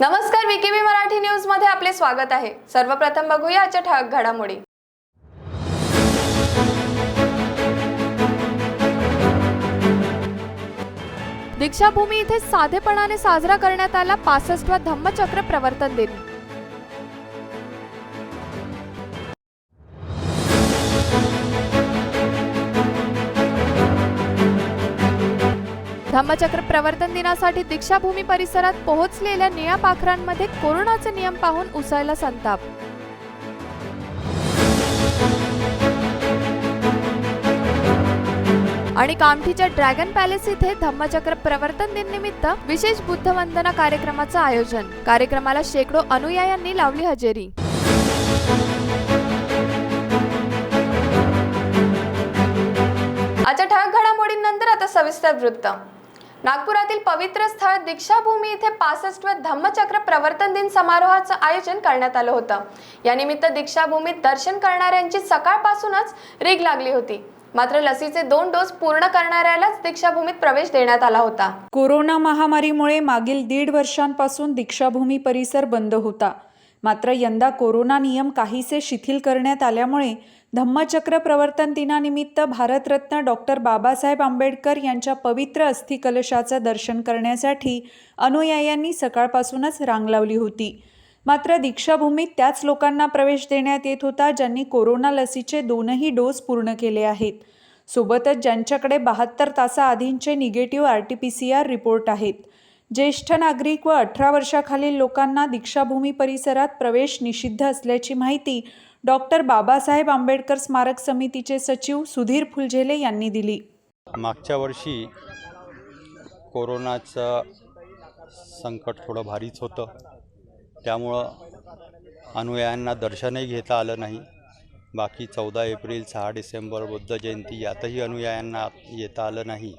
नमस्कार, VKB Marathi news मध्ये आपले स्वागत आहे। सर्वप्रथम बघूया आजच्या ठळक घडामोडी। दीक्षाभूमी इथे साधेपणाने साजरा करण्यात आला 65वा धम्मचक्र प्रवर्तन दिन। धम्मचक्र प्रवर्तन दिनासाठी दीक्षाभूमी परिसरात पोहोचलेल्या निळ्या पाखरांमध्ये कोरोनाचे नियम पाहून उसळला संताप। आणि कामठीच्या ड्रॅगन पॅलेस इथे धम्मचक्र प्रवर्तन दिन निमित्त विशेष बुद्ध वंदना कार्यक्रमाचं आयोजन। कार्यक्रमाला शेकडो अनुयायांनी लावली हजेरी। आजच्या ठळक घडामोडींनंतर आता सविस्तर वृत्त। नागपुरातील पवित्र स्थळ दीक्षाभूमी इथे 65व्या धम्मचक्र प्रवर्तन दिन समारोहाचं आयोजन करण्यात आलं होतं। या निमित्त दीक्षाभूमीत दर्शन करणाऱ्यांची सकाळपासूनच रीघ लागली होती। मात्र लसीचे 2 डोस पूर्ण करणाऱ्यालाच दीक्षाभूमीत प्रवेश देण्यात आला होता। कोरोना महामारीमुळे मागील 1.5 वर्षांपासून दीक्षाभूमी परिसर बंद होता। मात्र यंदा कोरोना नियम काहीसे शिथिल करण्यात आल्यामुळे धम्मचक्र प्रवर्तन दिनानिमित्त भारतरत्न डॉक्टर बाबासाहेब आंबेडकर यांच्या पवित्र अस्थिकलशाचं दर्शन करण्यासाठी अनुयायांनी सकाळपासूनच रांग लावली होती। मात्र दीक्षाभूमीत त्याच लोकांना प्रवेश देण्यात येत होता ज्यांनी कोरोना लसीचे 2ही डोस पूर्ण केले आहेत। सोबतच ज्यांच्याकडे 72 तासाआधींचे निगेटिव्ह RT-PCR रिपोर्ट आहेत। ज्येष्ठ नागरिक व 18 वर्षाखालील लोकांना दीक्षाभूमी परिसरात प्रवेश निषिद्ध असल्याची माहिती डॉक्टर बाबासाहेब आंबेडकर स्मारक समितीचे सचिव सुधीर फुलझेले यांनी दिली। मागच्या वर्षी कोरोनाचं संकट थोडं भारीच होतं, त्यामुळं अनुयायांना दर्शनही घेता आलं नाही। बाकी 14 एप्रिल 6 डिसेंबर बुद्ध जयंती यातही अनुयायांना येता आलं नाही।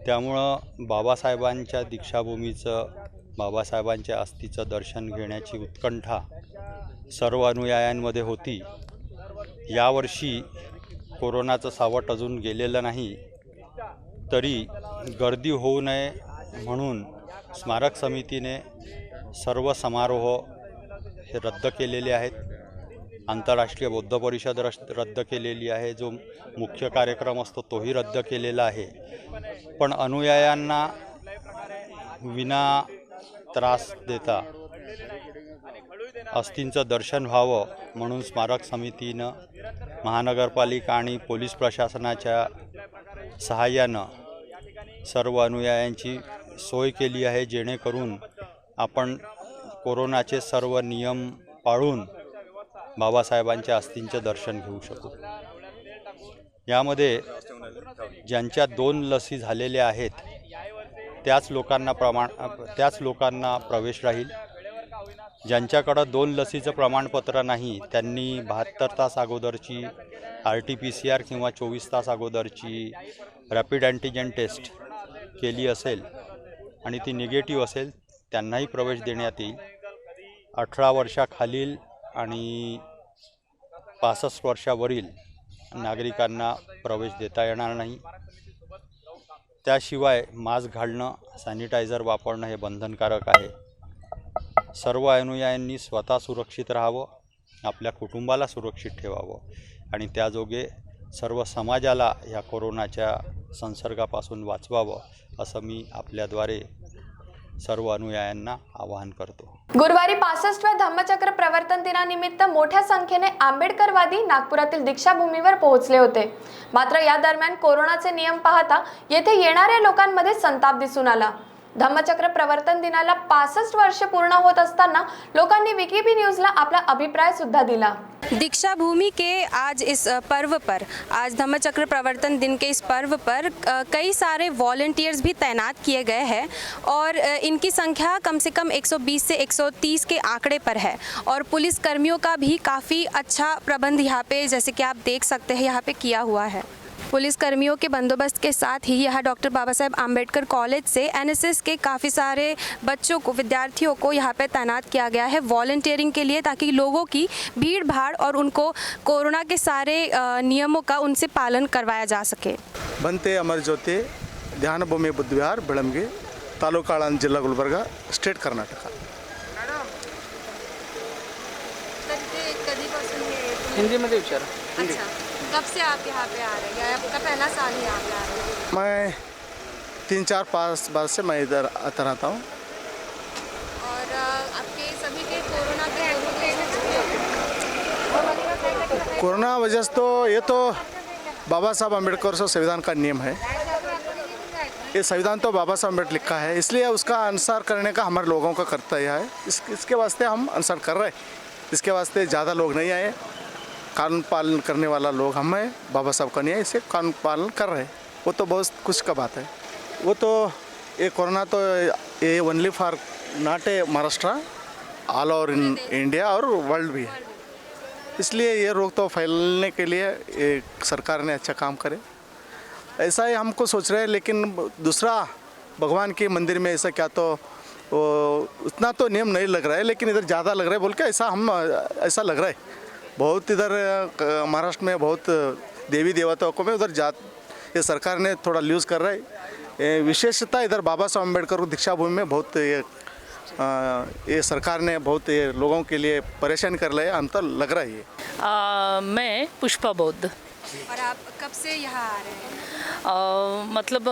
त्यामुळं बाबासाहेबांच्या दीक्षाभूमीचं, बाबासाहेबांच्या अस्थीचं दर्शन घेण्याची उत्कंठा सर्व अनुयायांमध्ये होती। यावर्षी कोरोनाचं सावट अजून गेलेलं नाही, तरी गर्दी होऊ नये म्हणून स्मारक समितीने सर्व समारोह हे रद्द केलेले आहेत। आंतरराष्ट्रीय बौद्ध परिषद रद्द केलेली आहे, जो मुख्य कार्यक्रम असतो तोही रद्द केलेला आहे। पण अनुयायांना विना त्रास देता अस्थींचं दर्शन व्हावं म्हणून स्मारक समितीनं महानगरपालिका आणि पोलीस प्रशासनाच्या सहाय्यानं सर्व अनुयायांची सोय केली आहे, जेणेकरून आपण कोरोनाचे सर्व नियम पाळून बाबासाहेबांच्या अस्थींचे दर्शन घेऊ शकू। यामध्ये ज्यांच्या 2 लसी झालेल्या आहेत त्याच लोकांना प्रवेश राहील। ज्यांच्याकडं 2 लसीचं प्रमाणपत्र नाही त्यांनी 72 तास अगोदरची RT-PCR किंवा 24 तास अगोदरची रॅपिड अँटीजन टेस्ट केली असेल आणि ती निगेटिव्ह असेल त्यांनाही प्रवेश देण्यात येईल। 18 वर्षाखालील आणि 65 वर्षावरील नागरिकांना प्रवेश देता येणार नाही। त्याशिवाय मास्क घालणं, सॅनिटायझर वापरणं हे बंधनकारक आहे। सर्व अनुयायांनी स्वतः सुरक्षित राहावं, आपल्या कुटुंबाला सुरक्षित ठेवावं आणि त्याजोगे सर्व समाजाला या कोरोनाच्या संसर्गापासून वाचवावं, असं मी आपल्याद्वारे सर्व अनुयायांना आवाहन करतो। गुरुवारी 65व्या धम्मचक्र प्रवर्तन दिनानिमित्त मोठ्या संख्येने आंबेडकरवादी नागपुरातील दीक्षाभूमीवर पोहोचले होते। मात्र या दरम्यान कोरोनाचे नियम पाहता येथे येणाऱ्या लोकांमध्ये संताप दिसून आला। धम्मचक्र प्रवर्तन दिनाला 65 वर्ष पूर्ण होत असताना लोकांनी विकेबी न्यूज़ला अपना अभिप्राय सुद्धा दिला। दीक्षाभूमि के आज इस पर्व पर, आज धम्मचक्र प्रवर्तन दिन के इस पर्व पर कई सारे वॉलंटियर्स भी तैनात किए गए हैं और इनकी संख्या कम से कम 120 से 130 के आंकड़े पर है और पुलिस कर्मियों का भी काफ़ी अच्छा प्रबंध यहाँ पे, जैसे कि आप देख सकते हैं, यहाँ पे किया हुआ है। पुलिस कर्मियों के बंदोबस्त के साथ ही यहाँ डॉक्टर बाबा साहेब आम्बेडकर कॉलेज से NSS के काफ़ी सारे बच्चों को, विद्यार्थियों को यहाँ पे तैनात किया गया है वॉलंटियरिंग के लिए, ताकि लोगों की भीड़ भाड़ और उनको कोरोना के सारे नियमों का उनसे पालन करवाया जा सके। बनते अमर ज्योति ध्यानभूमि बुद्धविहार बेळंगे तालूका आळंद जिल्हा गुलबर्गा स्टेट कर्नाटक। हिंदी मध्ये विचारा. अच्छा, कब से आप यहाँ पे आ रहे हैं? आपका पहला साल ही यहाँ पे आ रहे हैं? मैं 3-4-5 बार से मैं इधर आता रहता हूँ. और आपके सभी के कोरोना के कोरोना वजह से तो ये तो बाबा साहब अम्बेडकर से संविधान का नियम है. ये संविधान तो बाबा साहब अम्बेडकर लिखा है, इसलिए उसका अनुसार करने का हमारे लोगों का कर्तव्य है. इसके वास्ते हम अनुसार कर रहे हैं. इसके वास्ते ज़्यादा लोग नहीं आए. कानून पालन करने वाला लोग हम हैं, बाबा साहब का नहीं है, इसे कानून पालन कर रहे हैं. वो तो बहुत खुश का बात है. वो तो ये कोरोना तो ये only for not a Maharashtra, all over in India और वर्ल्ड भी है. इसलिए ये रोग तो फैलने के लिए ये सरकार ने अच्छा काम करे, ऐसा ही हमको सोच रहे हैं. लेकिन दूसरा भगवान के मंदिर में ऐसा क्या तो वो उतना तो नियम नहीं लग रहा है, लेकिन इधर ज़्यादा लग रहा है बोल के ऐसा लग रहा है. बहुत इधर महाराष्ट्र में बहुत देवी देवताओं को में उधर ये सरकार ने थोड़ा लूज कर रहा है. ये विशेषता इधर बाबा साहब अम्बेडकर दीक्षा भूमि में बहुत ये सरकार ने बहुत ये लोगों के लिए परेशान कर रहा है, अंतर लग रहा है ये. मैं पुष्पा बौद्ध. और आप कब से यहाँ आ रहे हैं? मतलब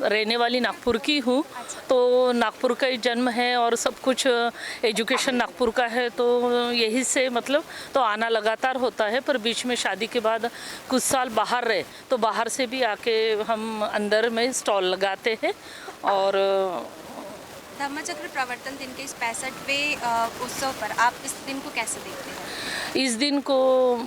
रहने वाली नागपुर की हूँ. तो नागपुर का ही जन्म है और सब कुछ एजुकेशन नागपुर का है, तो यही से मतलब तो आना लगातार होता है. पर बीच में शादी के बाद कुछ साल बाहर रहे, तो बाहर से भी आके हम अंदर में स्टॉल लगाते हैं. और धम्मचक्र प्रवर्तन दिन के इस 65वें उत्सव पर आप इस दिन को कैसे देखते हैं? इस दिन को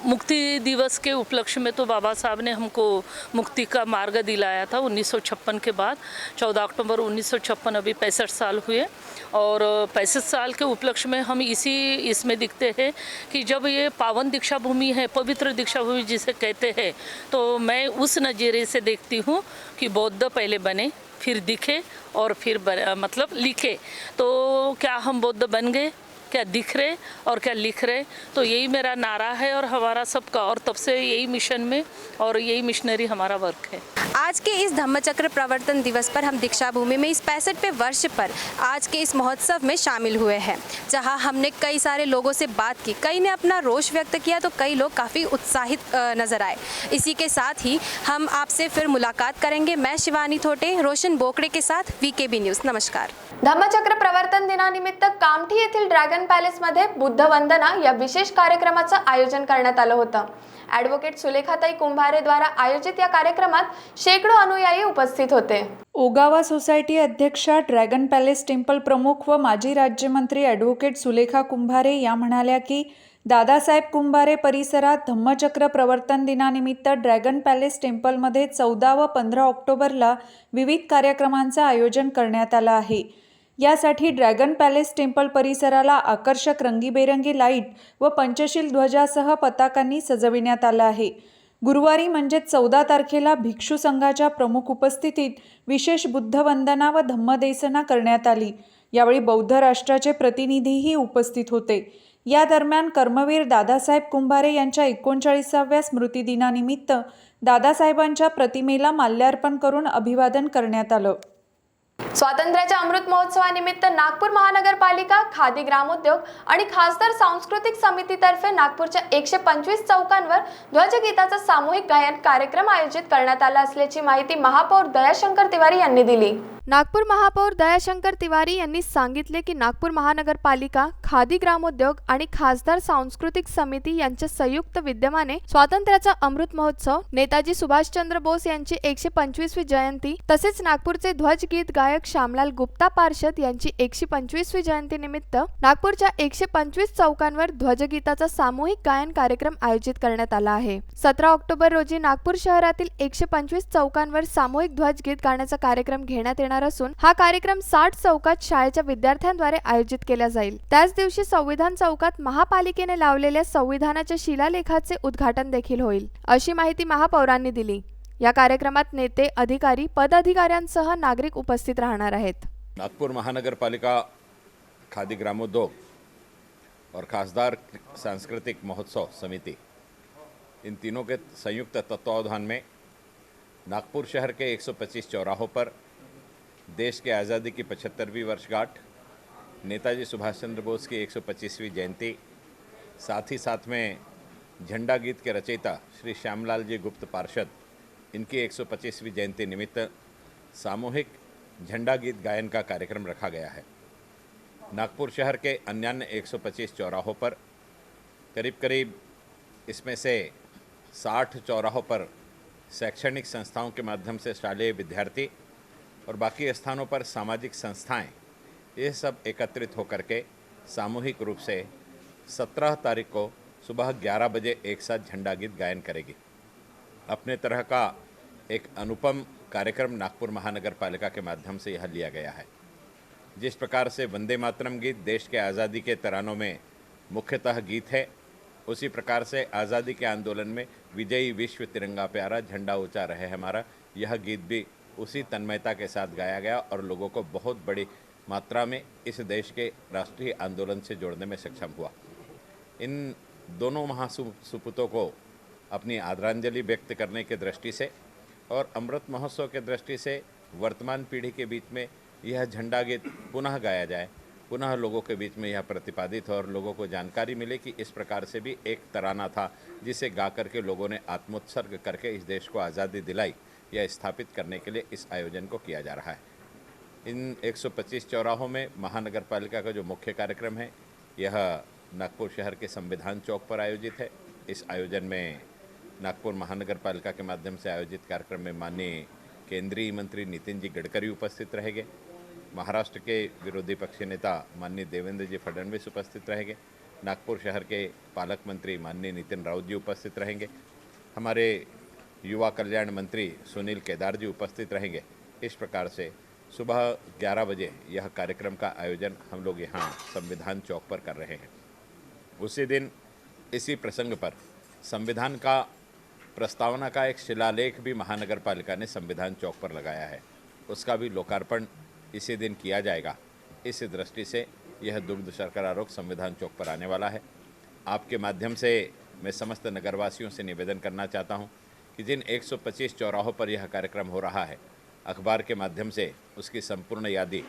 मुक्ति दिवस के उपलक्ष्य में तो बाबा साहब ने हमको मुक्ति का मार्ग दिलाया था 1956 के बाद. 14 अक्टूबर 1956 अभी 65 साल हुए. और 65 साल के उपलक्ष्य में हम इसमें दिखते हैं कि जब ये पावन दीक्षा भूमि है, पवित्र दीक्षा भूमि जिसे कहते हैं, तो मैं उस नज़रिए से देखती हूँ कि बौद्ध पहले बने, फिर दिखे और फिर मतलब लिखे. तो क्या हम बौद्ध बन गए, क्या दिख रहे और क्या लिख रहे? तो यही मेरा नारा है और हमारा सबका, और तब से यही मिशन में और यही मिशनरी हमारा वर्क है. आज के इस धम्मचक्र प्रवर्तन दिवस पर हम दीक्षा भूमि में इस 65वें वर्ष पर आज के इस महोत्सव में शामिल हुए हैं, जहां हमने कई सारे लोगों से बात की. कई ने अपना रोष व्यक्त किया तो कई लोग काफ़ी उत्साहित नजर आए. इसी के साथ ही हम आपसे फिर मुलाकात करेंगे. मैं शिवानी थोटे, रोशन बोकड़े के साथ VKB न्यूज़. नमस्कार. धम्मचक्र प्रवर्तन दिनानिमित्त कामठी येथील ड्रॅगन पॅलेसमध्ये बुद्ध वंदना या विशेष कार्यक्रमाचं आयोजन करण्यात आलं होतं. ॲडव्होकेट सुलेखाताई कुंभारे द्वारा आयोजित या कार्यक्रमात शेकडो अनुयायी उपस्थित होते. ओगावा सोसायटी अध्यक्षा, ड्रॅगन पॅलेस टेम्पल प्रमुख व माजी राज्यमंत्री ॲडव्होकेट सुलेखा कुंभारे या म्हणाल्या की दादासाहेब कुंभारे परिसरात धम्मचक्र प्रवर्तन दिनानिमित्त ड्रॅगन पॅलेस टेम्पलमध्ये 14 व 15 ऑक्टोबरला विविध कार्यक्रमांचं आयोजन करण्यात आलं आहे. यासाठी ड्रॅगन पॅलेस टेम्पल परिसराला आकर्षक रंगीबेरंगी लाईट व पंचशील ध्वजासह पताकांनी सजविण्यात आलं आहे. गुरुवारी म्हणजे 14 तारखेला भिक्षू संघाच्या प्रमुख उपस्थितीत विशेष बुद्धवंदना व धम्मदेसना करण्यात आली. यावेळी बौद्ध राष्ट्राचे प्रतिनिधीही उपस्थित होते. या दरम्यान कर्मवीर दादासाहेब कुंभारे यांच्या 39व्या स्मृतिदिनानिमित्त दादासाहेबांच्या प्रतिमेला माल्यार्पण करून अभिवादन करण्यात आलं. स्वातंत्र्याच्या अमृत महोत्सवानिमित्त नागपूर महानगरपालिका, खादी ग्रामोद्योग आणि खासदार सांस्कृतिक समितीतर्फे नागपूरच्या 125 चौकांवर ध्वजगीताचा सामूहिक गायन कार्यक्रम आयोजित करण्यात आला असल्याची माहिती महापौर दयाशंकर तिवारी यांनी दिली. नागपूर महापौर दयाशंकर तिवारी यांनी सांगितले की नागपूर महानगरपालिका, खादी ग्रामोद्योग आणि खासदार सांस्कृतिक समिती यांच्या संयुक्त विद्यमाने स्वातंत्र्याचा अमृत महोत्सव, नेताजी सुभाषचंद्र बोस यांची 125वी जयंती तसेच नागपूरचे ध्वजगीत गायक श्यामलाल गुप्ता पार्षद यांची 125वी जयंती निमित्त नागपूरच्या 125 चौकांवर ध्वजगीताचा सामूहिक गायन कार्यक्रम आयोजित करण्यात आला आहे. 17 ऑक्टोबर रोजी नागपूर शहरातील 125 चौकांवर सामूहिक ध्वजगीत गाण्याचा कार्यक्रम घेण्यात येणार असून हा कार्यक्रम 60 चौकात शाळेच्या विद्यार्थ्यांद्वारे आयोजित केला जाईल. त्याच दिवशी संविधान चौकात महापालिकेने लावलेल्या संविधानाच्या शिलालेखाचे उद्घाटन देखील होईल, अशी माहिती महापौरांनी दिली. या कार्यक्रमात नेते, अधिकारी, पदाधिकाऱ्यांसह नागरिक उपस्थित राहणार आहेत. नागपुर महानगरपालिका, खादी ग्रामोद्योग और खासदार सांस्कृतिक महोत्सव समिति, इन तीनों के संयुक्त तत्वावधान में नागपुर शहर के 125 चौराहों पर देश के आज़ादी की 75वीं वर्षगांठ, नेताजी सुभाष चंद्र बोस की 125वीं जयंती, साथ ही साथ में झंडा गीत के रचयिता श्री श्यामलाल जी गुप्त पार्षद, इनकी 125वीं जयंती निमित्त सामूहिक झंडा गीत गायन का कार्यक्रम रखा गया है। नागपुर शहर के अन्यान्य 125 चौराहों पर करीब इसमें से 60 चौराहों पर शैक्षणिक संस्थाओं के माध्यम से शालेय विद्यार्थी और बाकी स्थानों पर सामाजिक संस्थाएं, ये सब एकत्रित होकर के सामूहिक रूप से 17 तारीख को सुबह 11 बजे एक साथ झंडा गीत गायन करेगी। अपने तरह का एक अनुपम कार्यक्रम नागपुर महानगर पालिका के माध्यम से यह लिया गया है। जिस प्रकार से वंदे मातरम गीत देश के आज़ादी के तरानों में मुख्यतः गीत है, उसी प्रकार से आज़ादी के आंदोलन में विजयी विश्व तिरंगा प्यारा झंडा ऊंचा रहे हमारा, यह गीत भी उसी तन्मयता के साथ गाया गया और लोगों को बहुत बड़ी मात्रा में इस देश के राष्ट्रीय आंदोलन से जोड़ने में सक्षम हुआ। इन दोनों महासुपूतों को अपनी आदरांजलि व्यक्त करने की दृष्टि से और अमृत महोत्सव के दृष्टि से वर्तमान पीढ़ी के बीच में यह झंडा गीत पुनः गाया जाए, पुनः लोगों के बीच में यह प्रतिपादित हो और लोगों को जानकारी मिले कि इस प्रकार से भी एक तराना था जिसे गा करके लोगों ने आत्मोत्सर्ग करके इस देश को आज़ादी दिलाई, यह स्थापित करने के लिए इस आयोजन को किया जा रहा है। इन 125 चौराहों में महानगर पालिका का जो मुख्य कार्यक्रम है यह नागपुर शहर के संविधान चौक पर आयोजित है। इस आयोजन में नागपुर महानगर पालिका के माध्यम से आयोजित कार्यक्रम में माननीय केंद्रीय मंत्री नितिन जी गडकरी उपस्थित रहेंगे, महाराष्ट्र के विरोधी पक्षी नेता माननीय देवेंद्र जी फडणवीस उपस्थित रहेंगे, नागपुर शहर के पालक मंत्री माननीय नितिन राउत जी उपस्थित रहेंगे, हमारे युवा कल्याण मंत्री सुनील केदार जी उपस्थित रहेंगे। इस प्रकार से सुबह 11 बजे यह कार्यक्रम का आयोजन हम लोग यहाँ संविधान चौक पर कर रहे हैं। उसी दिन इसी प्रसंग पर संविधान का प्रस्तावना का एक शिलालेख भी महानगर पालिका ने संविधान चौक पर लगाया है, उसका भी लोकार्पण इसी दिन किया जाएगा। इस दृष्टि से यह दुग्ध शर्करा रोग संविधान चौक पर आने वाला है। आपके माध्यम से मैं समस्त नगरवासियों से निवेदन करना चाहता हूं कि जिन 125 चौराहों पर यह कार्यक्रम हो रहा है, अखबार के माध्यम से उसकी संपूर्ण यादी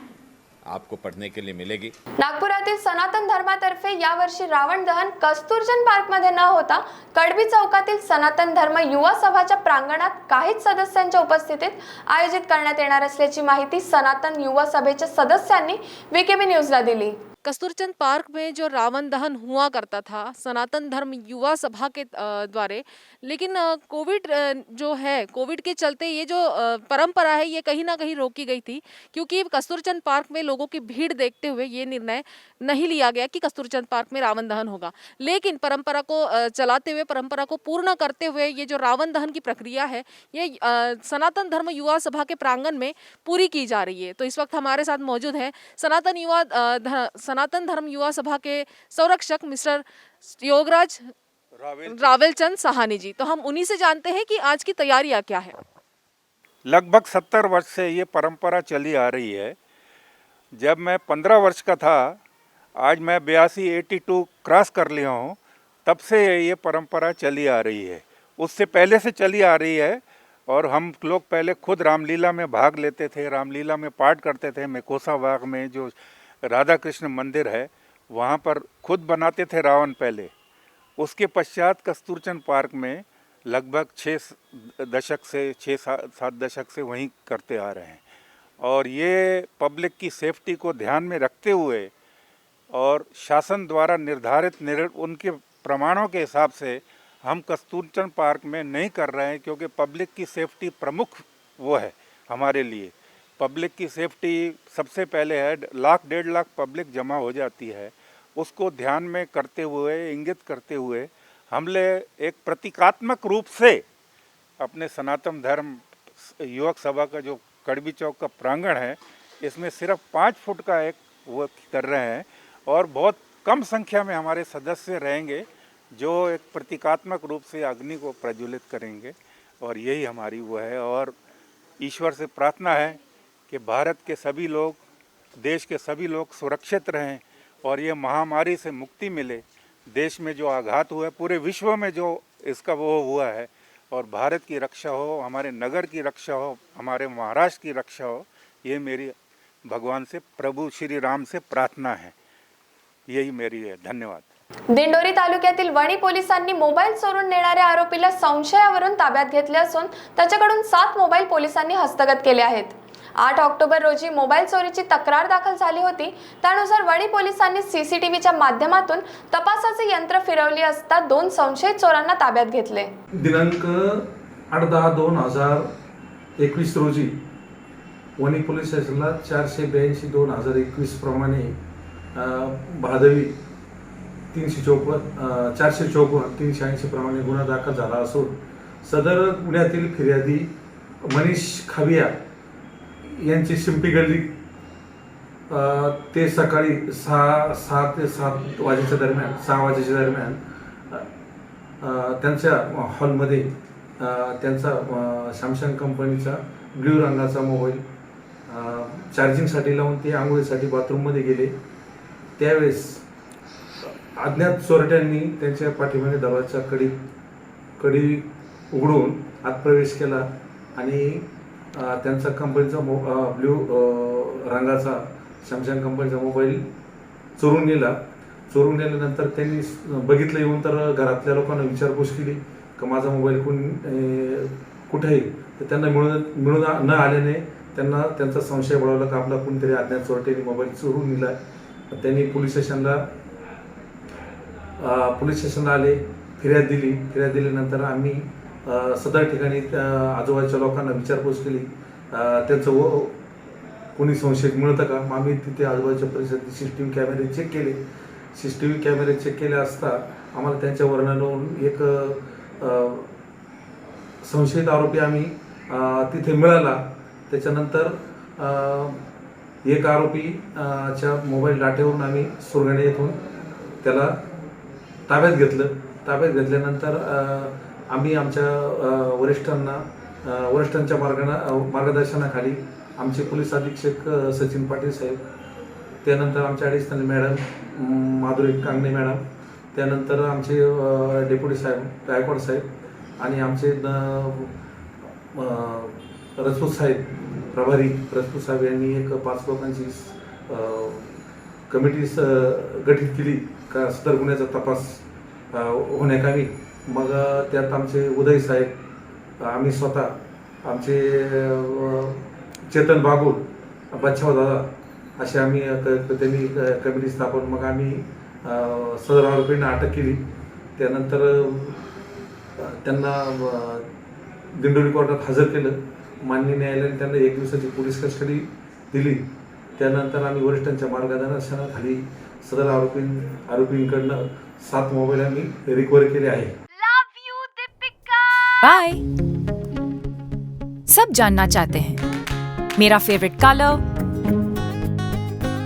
आपको पढ़ने के लिए मिलेगी। नागपुरातील सनातन धर्मातर्फे यावर्षी रावण दहन कस्तुरचंद पार्कमध्ये न होता कडबी चौकातील सनातन धर्म युवा सभाच्या प्रांगणात काहीच सदस्यांच्या उपस्थितीत आयोजित करण्यात येणार असल्याची माहिती सनातन युवा सभेच्या सदस्यांनी वीकेबी न्यूजला दिली। कस्तूरचंद पार्क में जो रावण दहन हुआ करता था सनातन धर्म युवा सभा के द्वारे, लेकिन कोविड जो है, कोविड के चलते ये जो परंपरा है ये कहीं ना कहीं रोकी गई थी, क्योंकि कस्तूरचंद पार्क में लोगों की भीड़ देखते हुए ये निर्णय नहीं लिया गया कि कस्तूरचंद पार्क में रावण दहन होगा। लेकिन परंपरा को चलाते हुए, परंपरा को पूर्ण करते हुए ये जो रावण दहन की प्रक्रिया है ये सनातन धर्म युवा सभा के प्रांगण में पूरी की जा रही है। तो इस वक्त हमारे साथ मौजूद है सनातन धर्म युवा सभा के संरक्षक मिस्टर योगराज रावेलचंद साहानी जी। तो हम उन्हीं से जानते हैं कि आज की तैयारियां क्या है। लगभग 70 वर्ष से ये परंपरा चली आ रही है। जब मैं 15 वर्ष का था, आज मैं 82 क्रॉस कर लिया हूँ, तब से ये परंपरा चली आ रही है। उससे पहले से चली आ रही है और हम लोग पहले खुद रामलीला में भाग लेते थे, रामलीला में पाठ करते थे। मेकोसा बाग में जो राधा कृष्ण मंदिर है वहाँ पर खुद बनाते थे रावण पहले। उसके पश्चात कस्तूरचंद पार्क में लगभग 6-7 दशक से वहीं करते आ रहे हैं। और ये पब्लिक की सेफ्टी को ध्यान में रखते हुए और शासन द्वारा निर्धारित उनके प्रमाणों के हिसाब से हम कस्तूरचंद पार्क में नहीं कर रहे हैं, क्योंकि पब्लिक की सेफ्टी प्रमुख वो है हमारे लिए। पब्लिक की सेफ्टी सबसे पहले है। 1-1.5 लाख पब्लिक जमा हो जाती है, उसको ध्यान में करते हुए, इंगित करते हुए हमने एक प्रतीकात्मक रूप से अपने सनातन धर्म युवक सभा का जो कड़बी चौक का प्रांगण है, इसमें सिर्फ 5 फुट का एक वो कर रहे हैं और बहुत कम संख्या में हमारे सदस्य रहेंगे जो एक प्रतीकात्मक रूप से अग्नि को प्रज्वलित करेंगे। और यही हमारी वो है। और ईश्वर से प्रार्थना है कि भारत के सभी लोग, देश के सभी लोग सुरक्षित रहें और ये महामारी से मुक्ति मिले। देश में जो आघात हुआ है, पूरे विश्व में जो इसका वो हुआ है, और भारत की रक्षा हो, हमारे नगर की रक्षा हो, हमारे महाराष्ट्र की रक्षा हो, ये मेरी भगवान से, प्रभु श्री राम से प्रार्थना है। यही मेरी है। धन्यवाद। दिंडोरी तालुक्यातील वणी पोलिसांनी मोबाईल चोरून नेणाऱ्या आरोपीला संशयावरून ताब्यात घेतले असून त्याच्याकडून 7 मोबाईल पोलिसांनी हस्तगत केले आहेत. 8 ऑक्टोबर रोजी मोबाईल चोरीची तक्रार दाखल झाली होती. त्यानुसार वणी पोलिसांनी सीसीटीव्हीच्या माध्यमातून तपासाचे यंत्र फिरवले असता 2 संशयित चोरांना ताब्यात घेतले. दिनांक 8/10/2021 रोजी वणी पोलीस स्टेशनला 482/2021 प्रमाणे भादवी 454/380 प्रमाणे गुन्हा दाखल झाला असून सदर गुन्ह्यातील फिर्यादी मनीष खाविया यांची शिंपी गल्ली ते सकाळी 6 ते 7 वाजेच्या दरम्यान त्यांच्या हॉलमध्ये त्यांचा सॅमसंग कंपनीचा ब्ल्यू रंगाचा मोबाईल चार्जिंगसाठी लावून ते आंघोळीसाठी बाथरूममध्ये गेले. त्यावेळेस अज्ञात चोरट्यांनी त्यांच्या पाठीमागे दरवाजाच्या कडी उघडून आत प्रवेश केला आणि त्यांचा कंपनीचा ब्ल्यू रंगाचा सॅमसंग कंपनीचा मोबाईल चोरून नेला. चोरून नेल्यानंतर त्यांनी बघितलं येऊन तर घरातल्या लोकांना विचारपूस केली की माझा मोबाईल कुठे आहे. तर त्यांना मिळून न आल्याने त्यांना त्यांचा संशय बळावला की आपला कोणतरी अज्ञात चोरट्यांनी मोबाईल चोरून नेला. त्यांनी पोलीस स्टेशनला आले, फिर्याद दिल्यानंतर आम्ही सदर ठिकाणी आजूबाजूच्या लोकांना विचारपूस केली. त्यांचं कोणी संशयित मिळतं का. मग आम्ही तिथे आजूबाजूच्या परिसरात सीसीटीव्ही कॅमेरे चेक केले असता आम्हाला त्यांच्या वर्णनावरून एक संशयित आरोपी आम्ही तिथे मिळाला. त्याच्यानंतर एक आरोपीच्या मोबाईल डाटेवरून आम्ही सुरगाणे येथून त्याला ताब्यात घेतल्यानंतर आम्ही आमच्या वरिष्ठांच्या मार्गदर्शनाखाली आमचे पोलीस अधीक्षक सचिन पाटील साहेब, त्यानंतर आमचे additional madam Madhuri Kangane madam, त्यानंतर आमचे डेप्युटी साहेब गायकवाड साहेब आणि आमचे रजपूत साहेब प्रभारी रजपूत साहेब यांनी एक 5 लोकांची कमिटी गठीत केली का सदर गुन्ह्याचा तपास होण्याकामी. मग त्यात आमचे उदय साहेब, आम्ही स्वतः, आमचे चेतन बागुल, बच्छाव दादा असे आम्ही त्यांनी कमिटी स्थापन. मग आम्ही सदर आरोपींना अटक केली. त्यानंतर त्यांना दिंडोरी कोर्टात हजर केलं. माननीय न्यायालयाने त्यांना 1 दिवसाची पोलीस कस्टडी दिली. त्यानंतर आम्ही वरिष्ठांच्या मार्गदर्शनाखाली सदर आरोपींकडनं 7 मोबाईल आम्ही रिकवर केले आहे. बाय. सब जानना चाहते हैं मेरा फेवरेट कलर,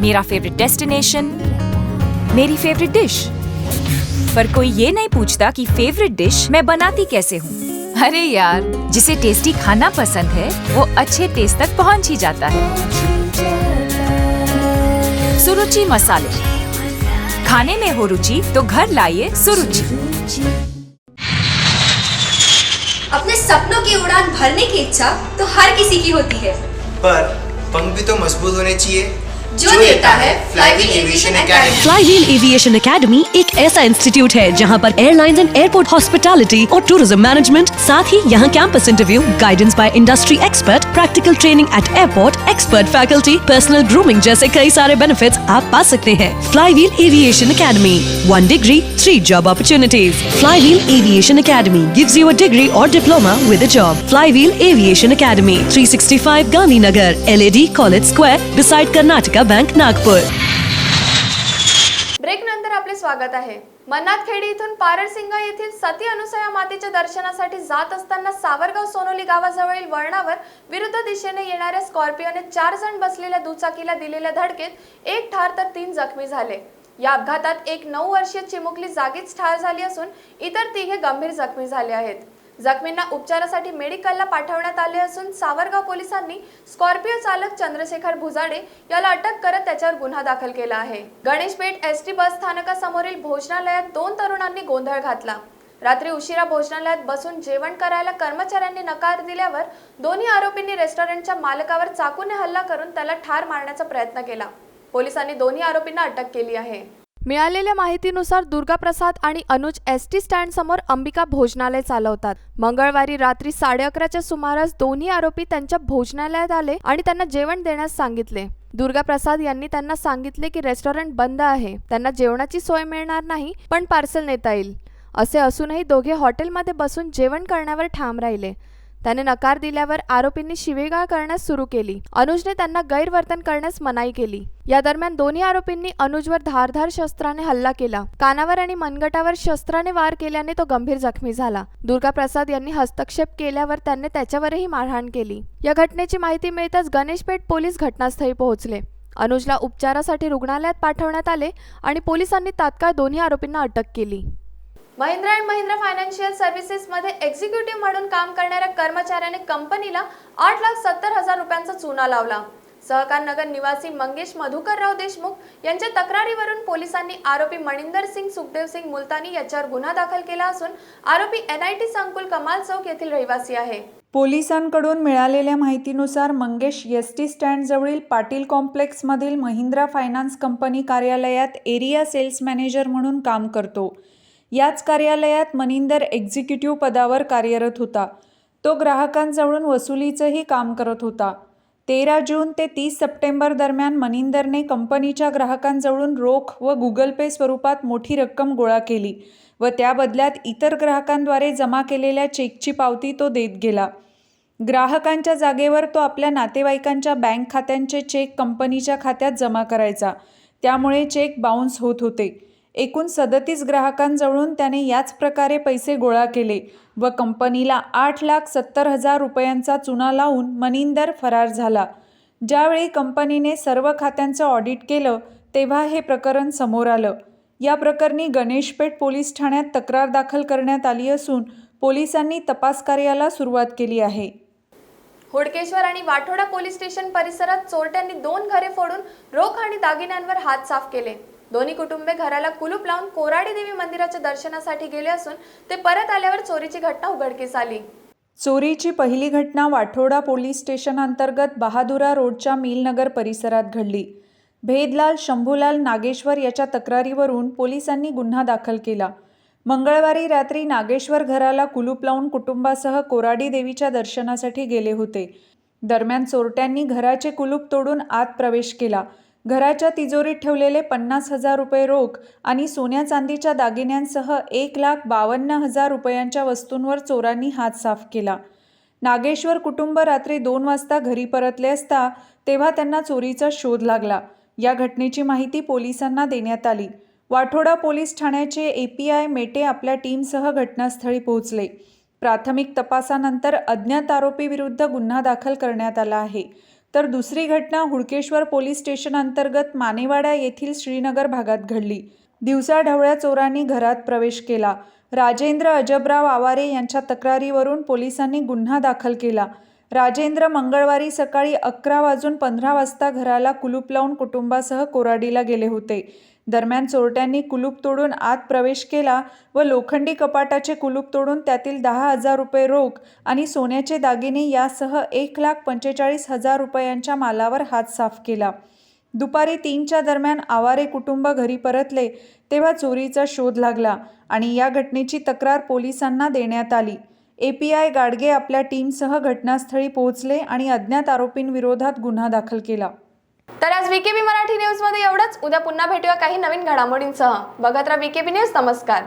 मेरा फेवरेट डेस्टिनेशन, मेरी फेवरेट डिश, पर कोई ये नहीं पूछता कि फेवरेट डिश मैं बनाती कैसे हूँ. अरे यार, जिसे टेस्टी खाना पसंद है वो अच्छे टेस्ट तक पहुँच ही जाता है. सुरुचि मसाले, खाने में हो रुचि तो घर लाइए सुरुचि. अपने सपनों की उड़ान भरने की इच्छा तो हर किसी की होती है, पर पंख भी तो मजबूत होने चाहिए जो देता है flywheel aviation academy. Flywheel aviation academy एक ऐसा इंस्टीट्यूट है जहां पर एयरलाइंस एंड एयरपोर्ट हॉस्पिटैलिटी और टूरिज्म मैनेजमेंट, साथ ही यहां campus interview, guidance by industry expert, practical training at airport, expert faculty, personal grooming जैसे कई सारे बेनिफिट्स आप पा सकते हैं. Flywheel aviation academy, 1 degree, 3 job opportunities. Flywheel Aviation Academy gives you a degree or diploma with a job. Flywheel Aviation Academy, 365 Gandhinagar, LAD College Square, beside Karnataka Bank, Nagpur. Break नंतर आपले स्वागत आहे. मन्नाथखेडी इथून पारडसिंगा येथील सती अनुसया मातेच्या दर्शनासाठी जात असताना सावरगाव सोनोली गावाजवळील वळणावर विरुद्ध दिशेने येणाऱ्या स्कॉर्पिओने 4 जण बसलेल्या दुचाकीला दिलेल्या धडकेत 1 ठार तर 3 जखमी झाले. या अपघातात एक 9 वर्षीय चिमुकली जागीच ठार झाली असून इतर 3 गंभीर जखमी झाले आहेत. जखमींना उपचारासाठी मेडिकलला पाठवण्यात आले असून सावरगाव पोलिसांनी स्कॉर्पिओ चालक चंद्रशेखर भुजाडे याला अटक करत त्याच्यावर गुन्हा दाखल केला आहे. गणेशपेठ एसटी बस स्थानकासमोरील भोजनालयात 2 तरुणांनी गोंधळ घातला. रात्री उशिरा भोजनालयात बसून जेवण करायला कर्मचाऱ्यांनी नकार दिल्यावर दोन्ही आरोपींनी रेस्टॉरंटच्या मालकावर चाकूने हल्ला करून त्याला ठार मारण्याचा प्रयत्न केला. पोलिसांनी दोन्ही आरोपींना अटक केली आहे. मिळालेल्या माहितीनुसार दुर्गाप्रसाद आणि अनुज एसटी स्टँड समोर अंबिका भोजनालय चालवतात. मंगळवारी रात्री 11:30च्या सुमारास दोन्ही आरोपी त्यांच्या भोजनालयात आले आणि त्यांना जेवण देण्यास सांगितले. दुर्गाप्रसाद यांनी त्यांना सांगितले की रेस्टॉरंट बंद आहे, त्यांना जेवणाची सोय मिळणार नाही, पण पार्सल नेता येईल. असे असूनही दोघे हॉटेलमध्ये बसून जेवण करण्यावर ठाम राहिले. त्याने नकार दिल्यावर आरोपींनी शिवीगाळ करण्यास सुरू केली. अनुजने त्यांना गैरवर्तन करण्यास मनाई केली. या दरम्यान दोन्ही आरोपींनी अनुजवर धारदार शस्त्राने हल्ला केला. कानावर आणि मनगटावर शस्त्राने वार केल्याने तो गंभीर जखमी झाला. दुर्गाप्रसाद यांनी हस्तक्षेप केल्यावर त्याने त्याच्यावरही मारहाण केली. या घटनेची माहिती मिळताच गणेशपेठ पोलीस घटनास्थळी पोहोचले. अनुजला उपचारासाठी रुग्णालयात पाठवण्यात आले आणि पोलिसांनी तात्काळ दोन्ही आरोपींना अटक केली. महिंद्रा अँड महिंद्रा फायनान्शियल सर्व्हिसेसमध्ये एक्झिक्युटिव्ह म्हणून काम करणाऱ्या कर्मचाऱ्याने कंपनीला 8,70,000 रुपयांचा चुना लावला. सहकार नगर निवासी मंगेश मधुकरराव देशमुख यांच्या तक्रारीवरून पोलिसांनी आरोपी मणिंदर सिंग सुखदेव सिंग मुलतानी याच्यावर गुन्हा दाखल केला असून आरोपी NIT संकुल कमाल चौक येथील रहिवासी आहे. पोलिसांकडून मिळालेल्या माहितीनुसार मंगेश एसटी स्टँड जवळील पाटील कॉम्प्लेक्समधील महिंद्रा फायनान्स कंपनी कार्यालयात एरिया सेल्स मॅनेजर म्हणून काम करतो. याच कार्यालयात मनिंदर एक्झिक्युटिव्ह पदावर कार्यरत होता. तो ग्राहकांजवळून वसुलीचंही काम करत होता. 13 जून ते 30 सप्टेंबर दरम्यान मनिंदरने कंपनीच्या ग्राहकांजवळून रोख व गुगल पे स्वरूपात मोठी रक्कम गोळा केली व त्या बदल्यात इतर ग्राहकांद्वारे जमा केलेल्या चेकची पावती तो देत गेला. ग्राहकांच्या जागेवर तो आपल्या नातेवाईकांच्या बँक खात्यांचे चेक कंपनीच्या खात्यात जमा करायचा. त्यामुळे चेक बाउन्स होत होते. एकूण 37 ग्राहकांजवळून त्याने याच प्रकारे पैसे गोळा केले व कंपनीला 8,70,000 रुपयांचा चुना लावून मनिंदर फरार झाला. ज्यावेळी कंपनीने सर्व खात्यांचं ऑडिट केलं तेव्हा हे प्रकरण समोर आलं. या प्रकरणी गणेशपेठ पोलीस ठाण्यात तक्रार दाखल करण्यात आली असून पोलिसांनी तपास कार्याला सुरुवात केली आहे. हुडकेश्वर आणि वाठोडा पोलीस स्टेशन परिसरात चोरट्यांनी 2 घरे फोडून रोख आणि दागिन्यांवर हात साफ केले. दोन्ही कुटुंबे घराला कुलूप लावून कोराडी देवी मंदिराच्या दर्शनासाठी गेले असून ते परत आल्यावर चोरीची घटना उघडकीस आली. चोरीची पहिली घटना वाठोडा पोलीस स्टेशन अंतर्गत बहादुरा रोडच्या मिलनगर परिसरात घडली. भेदलाल शंभूलाल नागेश्वर याच्या तक्रारीवरून पोलिसांनी गुन्हा दाखल केला. मंगळवारी रात्री नागेश्वर घराला कुलूप लावून कुटुंबासह कोराडी देवीच्या दर्शनासाठी गेले होते. दरम्यान चोरट्यांनी घराचे कुलूप तोडून आत प्रवेश केला. घराच्या तिजोरीत ठेवलेले 50,000 रुपये रोख आणि सोन्या चांदीच्या दागिन्यांसह 1,52,000 रुपयांच्या वस्तूंवर चोरांनी हात साफ केला. नागेश्वर कुटुंब रात्री 2 वाजता घरी परतले असता तेव्हा त्यांना चोरीचा शोध लागला. या घटनेची माहिती पोलिसांना देण्यात आली. वाठोडा पोलीस ठाण्याचे API मेटे आपल्या टीमसह घटनास्थळी पोहोचले. प्राथमिक तपासानंतर अज्ञात आरोपीविरुद्ध गुन्हा दाखल करण्यात आला आहे. तर दुसरी घटना हुडकेश्वर पोलीस स्टेशन अंतर्गत मानेवाडा येथील श्रीनगर भागात घडली. दिवसाढवळ्या चोरांनी घरात प्रवेश केला. राजेंद्र अजबराव आवारे यांच्या तक्रारीवरून पोलिसांनी गुन्हा दाखल केला. राजेंद्र मंगळवारी सकाळी 11:15 वाजता घराला कुलूप लावून कुटुंबासह कोराडीला गेले होते. दरम्यान चोरट्यांनी कुलूप तोडून आत प्रवेश केला व लोखंडी कपाटाचे कुलूप तोडून त्यातील 10,000 रुपये रोख आणि सोन्याचे दागिने यासह 1,45,000 रुपयांच्या मालावर हात साफ केला. दुपारी 3च्या दरम्यान आवारे कुटुंब घरी परतले तेव्हा चोरीचा शोध लागला आणि या घटनेची तक्रार पोलिसांना देण्यात आली. API गाडगे आपल्या टीमसह घटनास्थळी पोहोचले आणि अज्ञात आरोपींविरोधात गुन्हा दाखल केला. तर आज VKB मराठी न्यूज मध्ये एवढंच. उद्या पुन्हा भेटूया काही नवीन घडामोडींसह. बघत राहा VKB न्यूज. नमस्कार.